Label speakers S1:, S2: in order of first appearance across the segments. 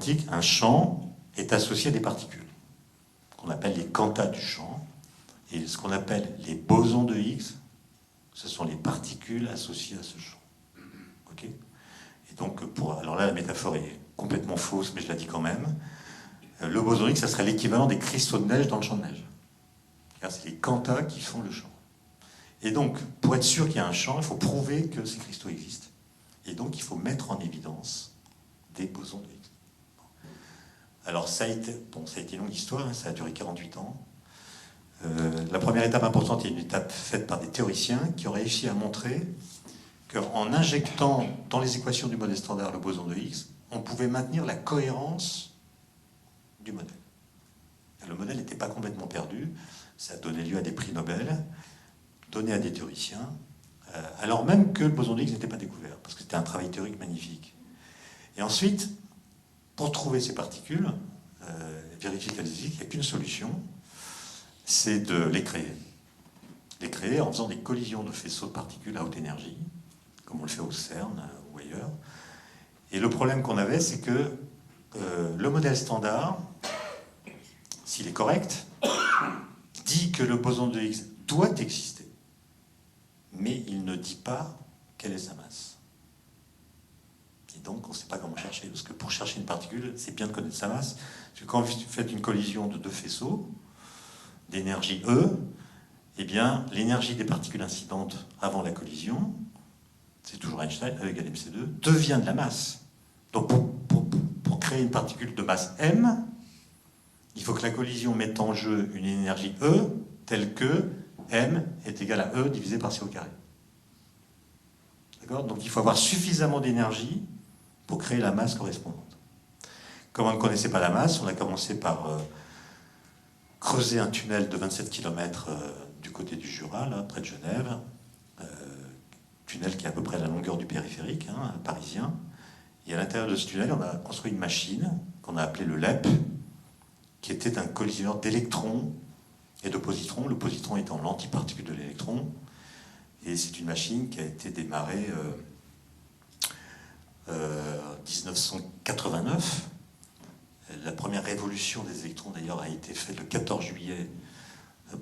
S1: quantique, un champ est associé à des particules, qu'on appelle les quantas du champ, et ce qu'on appelle les bosons de Higgs, ce sont les particules associées à ce champ. Ok ? Et donc, alors là, la métaphore est complètement fausse, mais je la dis quand même. Le boson Higgs, ça serait l'équivalent des cristaux de neige dans le champ de neige. C'est les quantas qui font le champ. Et donc, pour être sûr qu'il y a un champ, il faut prouver que ces cristaux existent. Et donc, il faut mettre en évidence des bosons de Higgs. Alors, ça a été une longue histoire, hein, ça a duré 48 ans. La première étape importante est une étape faite par des théoriciens qui ont réussi à montrer qu'en injectant dans les équations du modèle standard le boson de Higgs, on pouvait maintenir la cohérence du modèle. Et le modèle n'était pas complètement perdu, ça a donné lieu à des prix Nobel, donné à des théoriciens, alors même que le boson de Higgs n'était pas découvert, parce que c'était un travail théorique magnifique. Et ensuite, pour trouver ces particules, vérifier qu'elles existent, il n'y a qu'une solution, c'est de les créer. Les créer en faisant des collisions de faisceaux de particules à haute énergie, comme on le fait au CERN ou ailleurs. Et le problème qu'on avait, c'est que le modèle standard, s'il est correct, dit que le boson de Higgs doit exister, mais il ne dit pas quelle est sa masse. Et donc, on ne sait pas comment chercher, parce que pour chercher une particule, c'est bien de connaître sa masse. Parce que quand vous faites une collision de deux faisceaux, d'énergie E, eh bien, l'énergie des particules incidentes avant la collision, c'est toujours Einstein, E égale mc2, devient de la masse. Donc, pour créer une particule de masse m, il faut que la collision mette en jeu une énergie E telle que m est égal à E divisé par c au carré. D'accord ? Donc, il faut avoir suffisamment d'énergie pour créer la masse correspondante. Comme on ne connaissait pas la masse, on a commencé par creuser un tunnel de 27 km du côté du Jura, là, près de Genève, tunnel qui est à peu près la longueur du périphérique parisien. Et à l'intérieur de ce tunnel, on a construit une machine qu'on a appelée le LEP, qui était un collisionneur d'électrons et de positrons, le positron étant l'antiparticule de l'électron. Et c'est une machine qui a été démarrée en 1989. La première révolution des électrons, d'ailleurs, a été faite le 14 juillet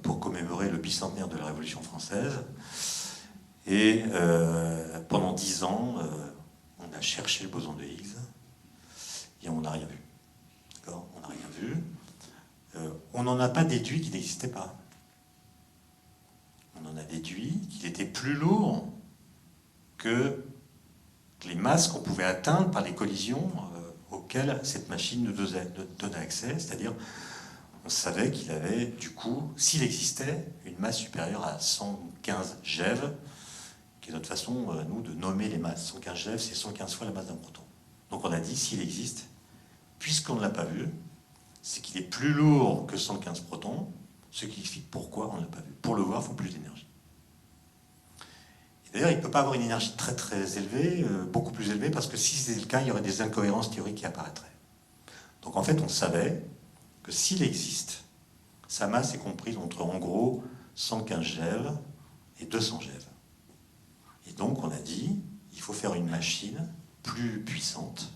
S1: pour commémorer le bicentenaire de la Révolution française. Et pendant 10 ans, on a cherché le boson de Higgs et on n'a rien vu. D'accord ? On n'a rien vu. On n'en a pas déduit qu'il n'existait pas. On en a déduit qu'il était plus lourd que les masses qu'on pouvait atteindre par les collisions auxquelles cette machine nous donnait accès, c'est-à-dire on savait qu'il avait, du coup, s'il existait, une masse supérieure à 115 GeV, qui est notre façon, nous, de nommer les masses. 115 GeV, c'est 115 fois la masse d'un proton. Donc on a dit, s'il existe, puisqu'on ne l'a pas vu, c'est qu'il est plus lourd que 115 protons, ce qui explique pourquoi on ne l'a pas vu. Pour le voir, il faut plus d'énergie. D'ailleurs, il ne peut pas avoir une énergie très très élevée, beaucoup plus élevée, parce que si c'était le cas, il y aurait des incohérences théoriques qui apparaîtraient. Donc en fait, on savait que s'il existe, sa masse est comprise entre en gros 115 GeV et 200 GeV. Et donc on a dit, il faut faire une machine plus puissante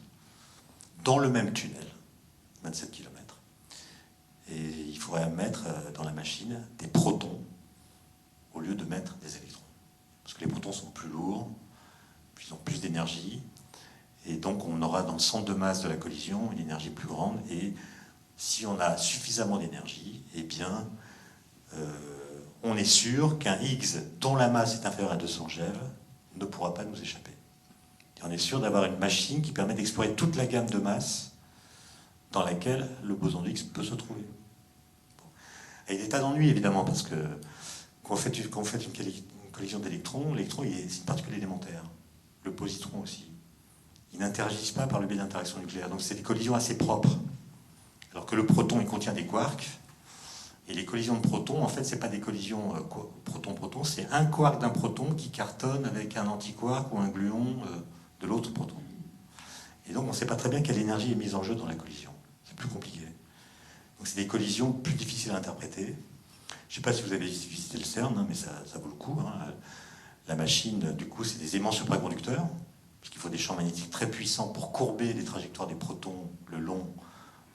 S1: dans le même tunnel, 27 km. Et il faudrait mettre dans la machine des protons au lieu de mettre des électrons. Parce que les protons sont plus lourds, puis ils ont plus d'énergie, et donc on aura dans le centre de masse de la collision une énergie plus grande, et si on a suffisamment d'énergie, eh bien, on est sûr qu'un Higgs dont la masse est inférieure à 200 GeV ne pourra pas nous échapper. Et on est sûr d'avoir une machine qui permet d'explorer toute la gamme de masse dans laquelle le boson de Higgs peut se trouver. Bon. Et il y a des tas d'ennuis, évidemment, parce que quand on fait une collision d'électrons, l'électron, c'est une particule élémentaire. Le positron aussi. Ils n'interagissent pas par le biais d'interactions nucléaires. Donc c'est des collisions assez propres. Alors que le proton, il contient des quarks. Et les collisions de protons, en fait, c'est pas des collisions proton-proton, c'est un quark d'un proton qui cartonne avec un antiquark ou un gluon de l'autre proton. Et donc on ne sait pas très bien quelle énergie est mise en jeu dans la collision. C'est plus compliqué. Donc c'est des collisions plus difficiles à interpréter. Je ne sais pas si vous avez visité le CERN, mais ça vaut le coup. La machine, du coup, c'est des aimants supraconducteurs, parce qu'il faut des champs magnétiques très puissants pour courber les trajectoires des protons le long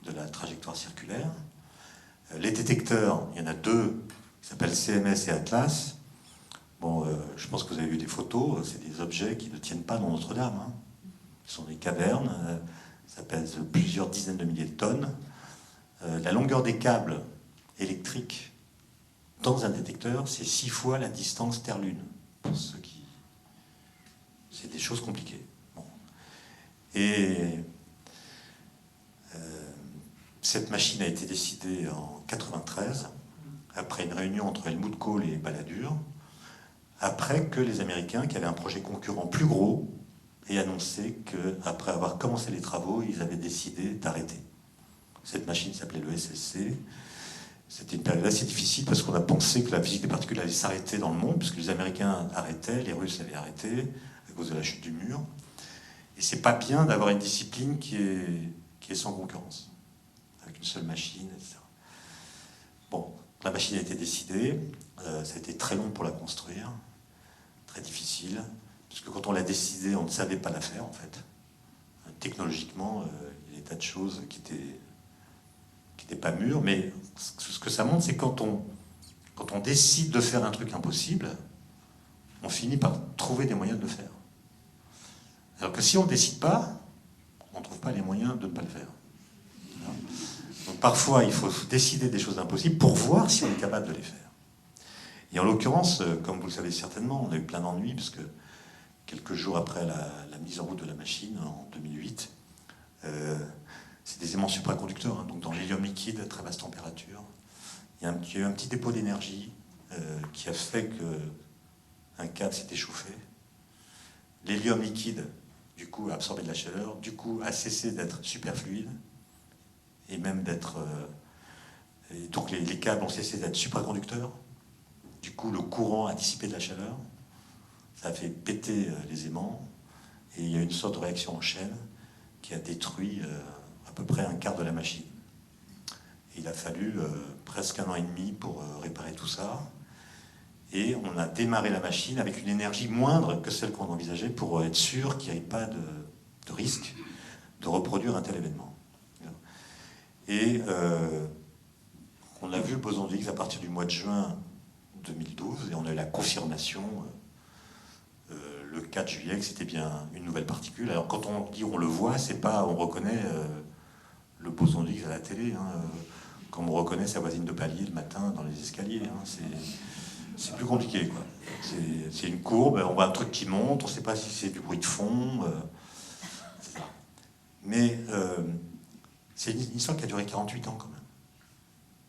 S1: de la trajectoire circulaire. Les détecteurs, il y en a deux, qui s'appellent CMS et Atlas. Bon, je pense que vous avez vu des photos, c'est des objets qui ne tiennent pas dans Notre-Dame. Hein. Ce sont des cavernes, ça pèse plusieurs dizaines de milliers de tonnes. La longueur des câbles électriques dans un détecteur, c'est 6 fois la distance Terre-Lune. Pour ceux qui... C'est des choses compliquées. Bon. Et cette machine a été décidée en 1993, après une réunion entre Helmut Kohl et Balladur, après que les Américains, qui avaient un projet concurrent plus gros, aient annoncé qu'après avoir commencé les travaux, ils avaient décidé d'arrêter. Cette machine s'appelait le SSC. C'était une période assez difficile parce qu'on a pensé que la physique des particules allait s'arrêter dans le monde, puisque les Américains arrêtaient, les Russes avaient arrêté à cause de la chute du mur. Et c'est pas bien d'avoir une discipline qui est sans concurrence, avec une seule machine, etc. Bon, la machine a été décidée, ça a été très long pour la construire, très difficile, puisque quand on l'a décidée, on ne savait pas la faire en fait. Technologiquement, il y a des tas de choses qui n'étaient pas mûres, mais ce que ça montre, c'est quand on décide de faire un truc impossible, on finit par trouver des moyens de le faire. Alors que si on ne décide pas, on ne trouve pas les moyens de ne pas le faire. Donc parfois, il faut décider des choses impossibles pour voir si on est capable de les faire. Et en l'occurrence, comme vous le savez certainement, on a eu plein d'ennuis, parce que quelques jours après la mise en route de la machine, en 2008, c'est des aimants supraconducteurs, hein, donc dans l'hélium liquide à très basse température. Il y a eu un petit dépôt d'énergie qui a fait qu'un câble s'est échauffé. L'hélium liquide, du coup, a absorbé de la chaleur, du coup, a cessé d'être superfluide, et même d'être... donc les câbles ont cessé d'être supraconducteurs. Du coup, le courant a dissipé de la chaleur. Ça a fait péter les aimants. Et il y a une sorte de réaction en chaîne qui a détruit à peu près un quart de la machine. Et il a fallu presque 1 an et demi pour réparer tout ça. Et on a démarré la machine avec une énergie moindre que celle qu'on envisageait pour être sûr qu'il n'y ait pas de risque de reproduire un tel événement. Et on a vu le boson de Higgs à partir du mois de juin 2012, et on a eu la confirmation le 4 juillet que c'était bien une nouvelle particule. Alors quand on dit on le voit, c'est pas on reconnaît le boson de Higgs à la télé, hein, comme on reconnaît sa voisine de palier le matin dans les escaliers. Hein, c'est plus compliqué, quoi. C'est une courbe, on voit un truc qui monte, on ne sait pas si c'est du bruit de fond. C'est ça. Mais c'est une histoire qui a duré 48 ans quand même.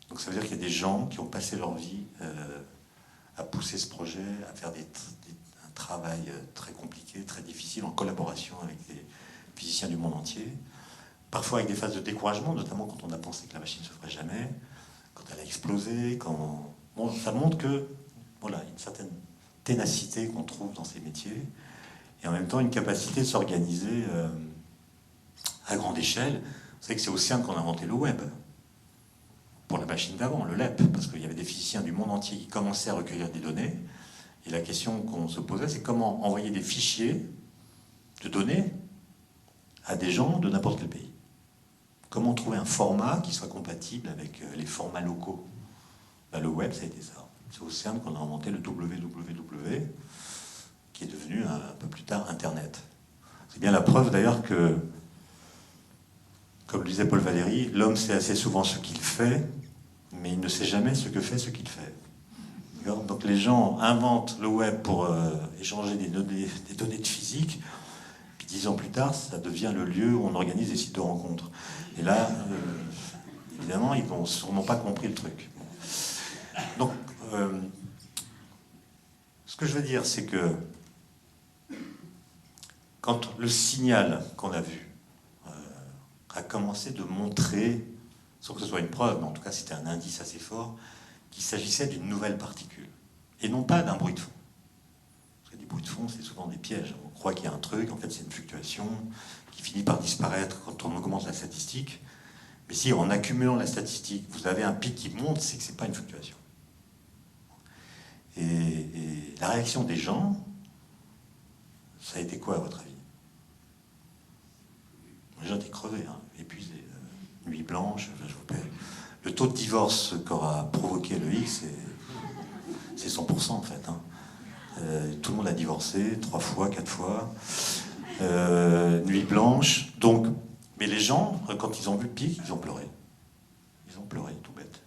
S1: Donc ça veut dire qu'il y a des gens qui ont passé leur vie à pousser ce projet, à faire un travail très compliqué, très difficile, en collaboration avec des physiciens du monde entier. Parfois avec des phases de découragement, notamment quand on a pensé que la machine ne se ferait jamais, quand elle a explosé, Bon, ça montre que, voilà, une certaine ténacité qu'on trouve dans ces métiers, et en même temps une capacité de s'organiser à grande échelle. Vous savez que c'est au CERN qu'on a inventé le web, pour la machine d'avant, le LEP, parce qu'il y avait des physiciens du monde entier qui commençaient à recueillir des données, et la question qu'on se posait, c'est comment envoyer des fichiers de données à des gens de n'importe quel pays. Comment trouver un format qui soit compatible avec les formats locaux. Ben, le web, ça a été ça. C'est au CERN qu'on a inventé le www, qui est devenu un peu plus tard Internet. C'est bien la preuve d'ailleurs que, comme le disait Paul Valéry, l'homme sait assez souvent ce qu'il fait, mais il ne sait jamais ce que fait ce qu'il fait. Donc les gens inventent le web pour échanger des données de physique, puis 10 ans plus tard, ça devient le lieu où on organise des sites de rencontres. Et là, évidemment, ils n'ont sûrement pas compris le truc. Donc, ce que je veux dire, c'est que quand le signal qu'on a vu a commencé de montrer, sans que ce soit une preuve, mais en tout cas c'était un indice assez fort, qu'il s'agissait d'une nouvelle particule, et non pas d'un bruit de fond. Parce que des bruits de fond, c'est souvent des pièges. On croit qu'il y a un truc, en fait c'est une fluctuation qui finit par disparaître quand on augmente la statistique. Mais si en accumulant la statistique, vous avez un pic qui monte, c'est que c'est pas une fluctuation. Et la réaction des gens, ça a été quoi à votre avis? est crevé, hein, épuisé. Nuit blanche, le taux de divorce qu'aura provoqué le X, c'est 100% en fait. Hein. Tout le monde a divorcé 3 fois, 4 fois. Nuit blanche. Donc, mais les gens, quand ils ont vu Pic, ils ont pleuré. Ils ont pleuré, tout bête.